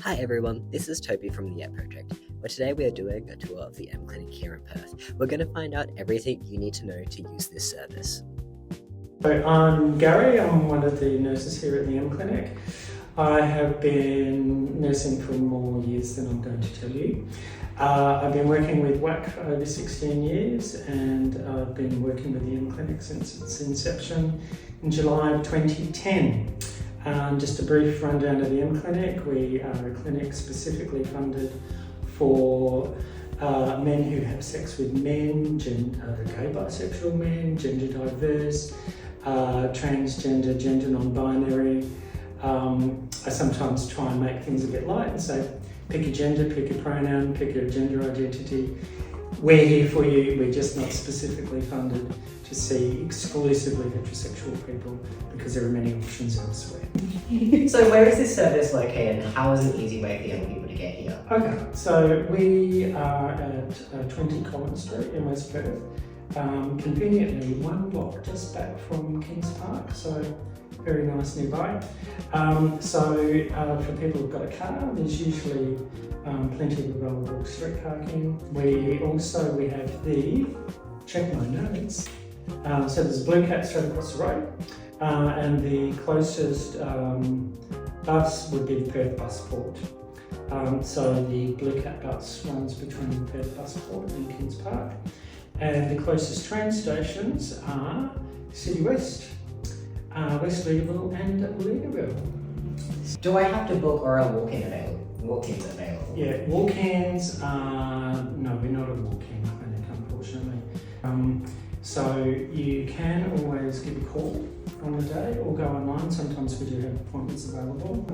Hi everyone, this is Toby from the Yet Project, where today we are doing a tour of the Mclinic here in Perth. We're going to find out everything you need to know to use this service. So I'm Garry, I'm one of the nurses here at the Mclinic. I have been nursing for more years than I'm going to tell you. I've been working with WAC for over 16 years and I've been working with the Mclinic since its inception in July of 2010. Just a brief rundown of the Mclinic. We are a clinic specifically funded for men who have sex with men, gay bisexual men, gender diverse, transgender, gender non-binary. I sometimes try and make things a bit light and say, pick a gender, pick a pronoun, pick a gender identity. We're here for you, we're just not specifically funded to see exclusively heterosexual people because there are many options elsewhere. So where is this service located and how is an easy way for young people to get here? Okay, so we are at 20 Collins Street in West Perth, conveniently one block just back from Kings Park, so very nice nearby. For people who've got a car, there's usually plenty of available street parking. We have the, check my notes, so there's a Blue Cat straight across the road, and the closest bus would be the Perth Bus Port. So the Blue Cat bus runs between the Perth Bus Port and Kings Park, and the closest train stations are City West, West Leederville and Leederville. Do I have to book or are walk-ins available? Yeah, walk-ins no, we're not a walk-in clinic, unfortunately. So you can always give a call on the day or go online. Sometimes we do have appointments available.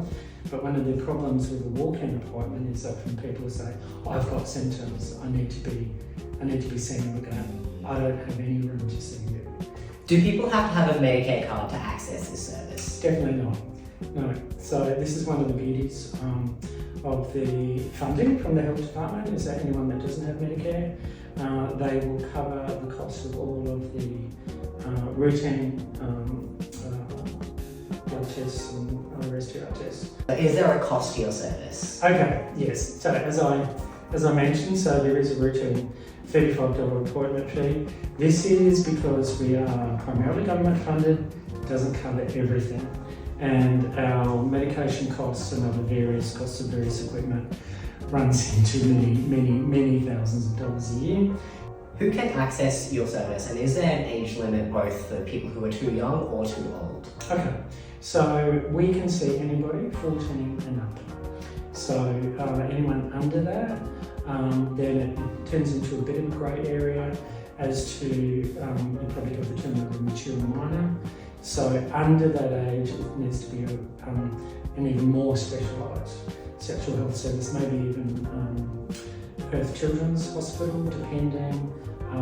But one of the problems with a walk-in appointment is often people say, I've got symptoms, I need to be seen. We're going, I don't have any room to see you. Do people have to have a Medicare card to access this service? Definitely not. No. So this is one of the beauties of the funding from the health department is that anyone that doesn't have Medicare, they will cover the cost of all of the routine blood tests and other STI tests. Is there a cost to your service? Okay, yes. So as I mentioned, so there is a routine $35 appointment fee. This is because we are primarily government funded, it doesn't cover everything. And our medication costs and other various costs of various equipment runs into many thousands of dollars a year. Who can access your service, and is there an age limit both for people who are too young or too old? Okay, so we can see anybody 14 and up. So anyone under that, then it turns into a bit of a grey area as to, you probably have the term of a mature minor. So under that age, it needs to be an even more specialised sexual health service, maybe even Perth Children's Hospital, depending.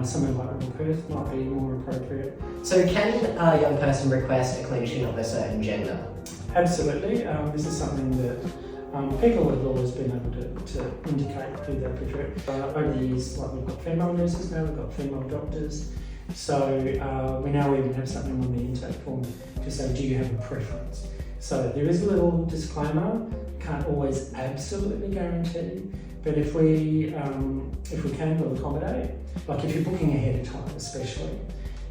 Somewhere like Perth might be more appropriate. So can a young person request a clinician of a certain gender? Absolutely. This is something that people have always been able to indicate who they prefer. Over the years, like we've got female nurses now, we've got female doctors. So we now even have something on the intake form to say, do you have a preference? So there is a little disclaimer, can't always absolutely guarantee, but if we can, we'll accommodate. Like if you're booking ahead of time especially.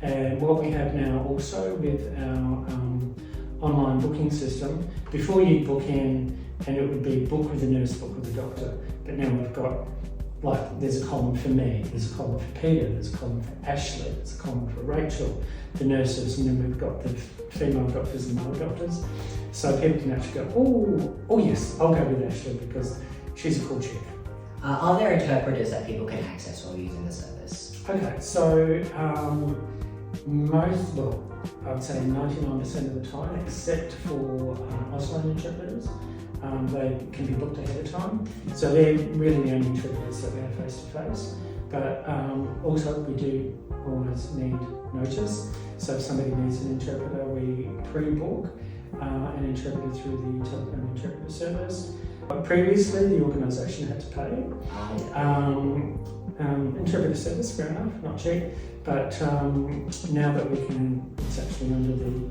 And what we have now also with our online booking system, before you book in, and it would be book with a nurse, book with a doctor, but now we've got, like, there's a column for me, there's a column for Peter, there's a column for Ashley, there's a column for Rachel, the nurses, and then we've got the female doctors and male doctors. So people can actually go, oh yes, I'll go with Ashley because she's a cool chick. Are there interpreters that people can access while using the service? Okay, so I would say 99% of the time, except for Auslan interpreters, they can be booked ahead of time. So they're really the only interpreters that we have face to face. But also we do always need notice. So if somebody needs an interpreter, we pre-book an interpreter through the telephone interpreter service. Previously, the organisation had to pay. Interpreter service, fair enough, not cheap. But now that we can, it's actually under the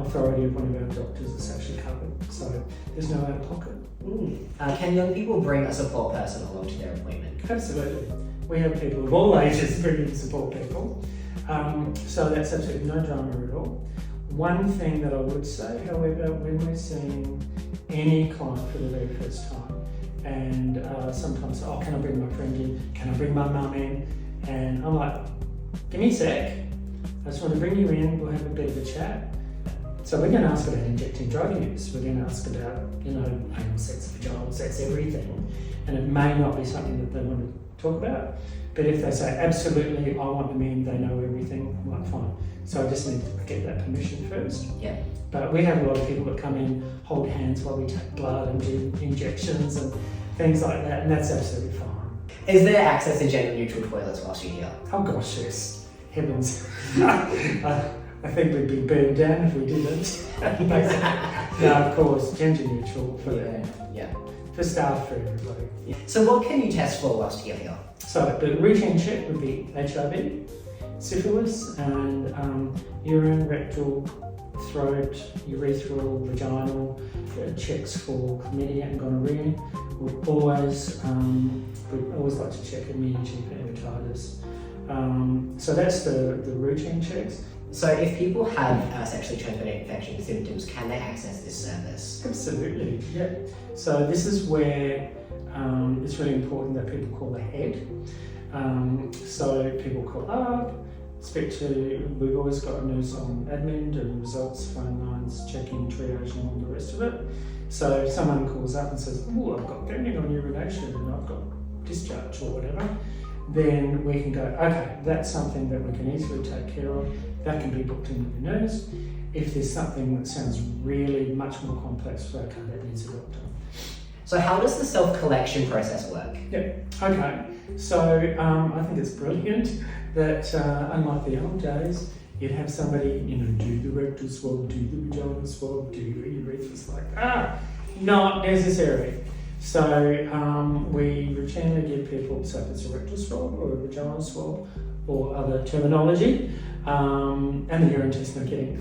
authority of one of our doctors, it's actually covered. So there's no out of pocket. Can young people bring a support person along to their appointment? Absolutely. We have people of all ages bringing support people. So that's absolutely no drama at all. One thing that I would say, however, when we're seeing any client for the very first time, and sometimes, oh, can I bring my friend in? Can I bring my mum in? And I'm like, give me a sec. I just want to bring you in, we'll have a bit of a chat. So we're going to ask about injecting drug use. We're going to ask about, anal sex, vaginal sex, everything. And it may not be something that they want to talk about. But if they say, absolutely, I want them in, they know everything, I'm like, fine. So I just need to get that permission first. Yeah. But we have a lot of people that come in, hold hands while we take blood and do injections and things like that, and that's absolutely fine. Is there access to gender-neutral toilets whilst you're here? Oh gosh, yes. Heavens. I think we'd be burned down if we didn't. No, of course, gender neutral for staff, for everybody. Yeah. So what can you test for whilst you're here? So the routine check would be HIV, syphilis, and urine, rectal, throat, urethral, vaginal, checks for chlamydia and gonorrhea. We'd always like to check immunity for hepatitis. So that's the routine checks. So if people have sexually transmitted infection symptoms, can they access this service? Absolutely, yeah. So this is where it's really important that people call ahead. So people call up, we've always got a nurse on admin, doing results, phone lines, checking, triage and all the rest of it. So if someone calls up and says, oh, I've got burning on urination and I've got discharge or whatever, then we can go, okay, that's something that we can easily take care of. That can be booked in with the nurse. If there's something that sounds really much more complex, okay, that needs a doctor. So how does the self-collection process work? Yeah, okay. So I think it's brilliant that unlike the old days, you'd have somebody, do the rectal swab, do the vaginal swab, do the urethra swab. Not necessary. So we routinely give people, so if it's a rectal swab or a vaginal swab or other terminology, and the urine test, no kidding,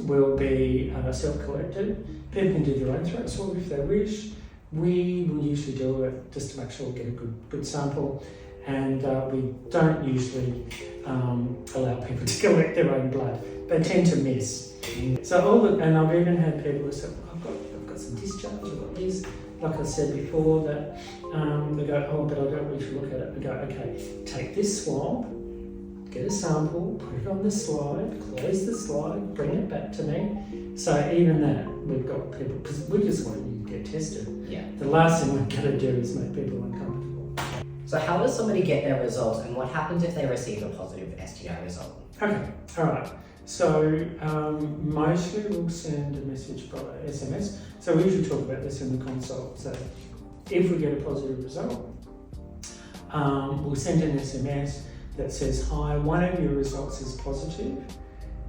will be self-collected. People can do their own throat swab if they wish. We will usually do it just to make sure we get a good sample, and we don't usually allow people to collect their own blood. They tend to miss. So and I've even had people who say, I've got some discharge, I've got this. Like I said before, that they go, oh, but I don't want you to look at it. We go, okay, take this swab, get a sample, put it on the slide, close the slide, bring it back to me. So even that, we've got people, because we just want you to get tested. Yeah. The last thing we're going to do is make people uncomfortable. So how does somebody get their results, and what happens if they receive a positive STI result? Okay, all right. So mostly we'll send a message by SMS. So we usually talk about this in the consult. So if we get a positive result, we'll send an SMS that says, hi, one of your results is positive.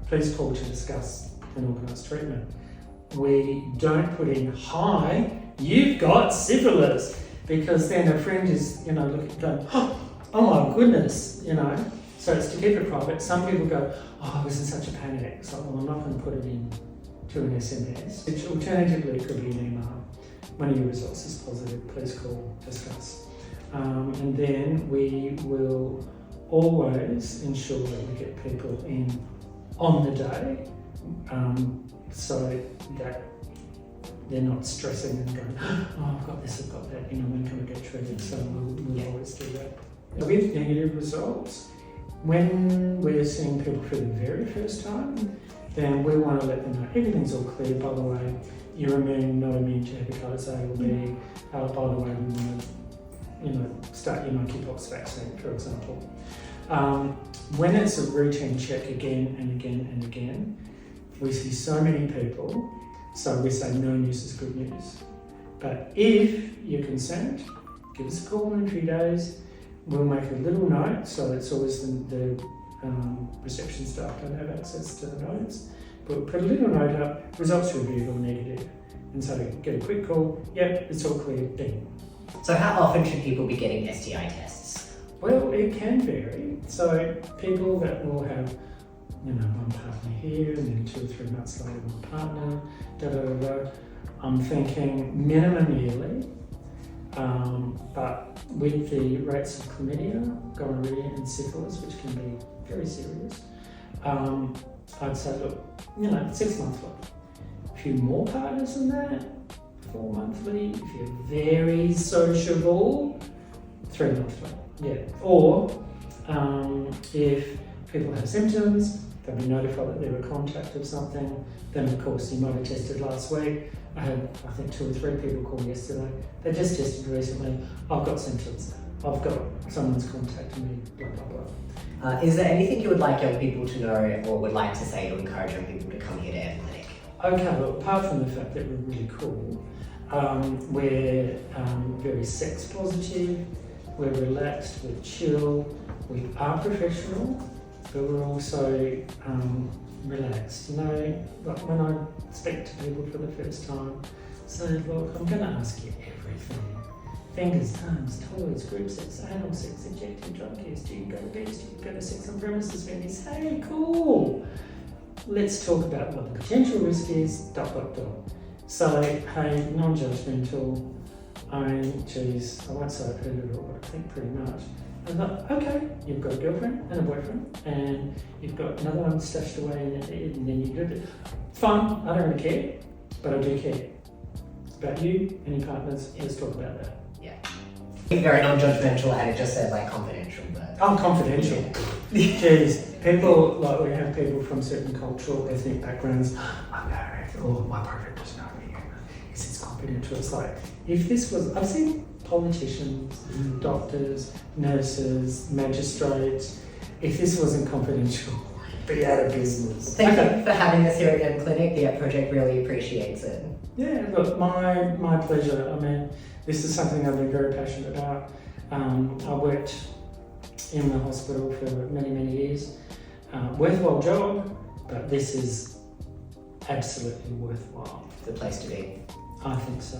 Please call to discuss an organised treatment. We don't put in, hi, you've got syphilis, because then a friend is, looking, going, oh my goodness, So it's to keep it private. Some people go, oh, I was in such a panic. So, well, I'm not going to put it in to an SMS. Alternatively, it could be an email. One of your results is positive, please call, discuss. And then we will always ensure that we get people in on the day, so that they're not stressing and going, oh, I've got this, I've got that, when can we get treated? So we'll always do that. With negative results, when we're seeing people for the very first time, then we want to let them know everything's all clear. By the way, you're not immune to hepatitis A or B. By the way, we want to, start your monkeypox vaccine, for example. When it's a routine check again and again and again, we see so many people, so we say no news is good news. But if you're concerned, give us a call in a few days. We'll make a little note, so it's always the reception staff don't have access to the notes, but we'll put a little note up, results reviewed or negative, and so get a quick call, yep, it's all clear, ding. So how often should people be getting STI tests? Well, it can vary. So people that will have, one partner here, and then 2 or 3 months later one partner, I'm thinking minimum yearly, with the rates of chlamydia, gonorrhea and syphilis, which can be very serious, I'd say, look, 6 monthly. If you're more partners than that, 4 monthly. If you're very sociable, 3 monthly. Yeah. Or if people have symptoms, they'll be notified that they're a contact of something. Then of course you might have tested last week. I had, I think, 2 or 3 people call yesterday. They just tested recently. I've got symptoms. I've got someone's contacted me. Blah blah blah. Is there anything you would like young people to know or would like to say to encourage young people to come here to Mclinic? Okay, well, apart from the fact that we're really cool, we're very sex positive. We're relaxed. We're chill. We are professional, but we're also relaxed. Like when I speak to people for the first time, say, look, I'm going to ask you everything. Fingers, thumbs, toys, group sex, anal sex, ejected, drug use, do you go to beds, do you go to sex on premises venues? Hey, cool! Let's talk about what the potential risk is, ... So, hey, non-judgmental. I won't say I've heard it all, but I think pretty much. And like, okay, you've got a girlfriend and a boyfriend, and you've got another one stashed away in it, and then you do it. Fun, I don't really care, but I do care. About you and your partners, let's talk about that. Yeah. Very non-judgmental, and it just says like confidential, but... Oh, confidential. Jeez, people, like we have people from certain cultural, ethnic backgrounds, I'm married, or my boyfriend doesn't know me, it's confidential. It's like, if this was, I've seen politicians, doctors, nurses, magistrates, if this wasn't confidential, be out of business. Thank you for having us here at Mclinic. The project really appreciates it. Yeah, look, my pleasure. I mean, this is something I've been very passionate about. I worked in the hospital for many, many years. Worthwhile job, but this is absolutely worthwhile. The place to be. I think so.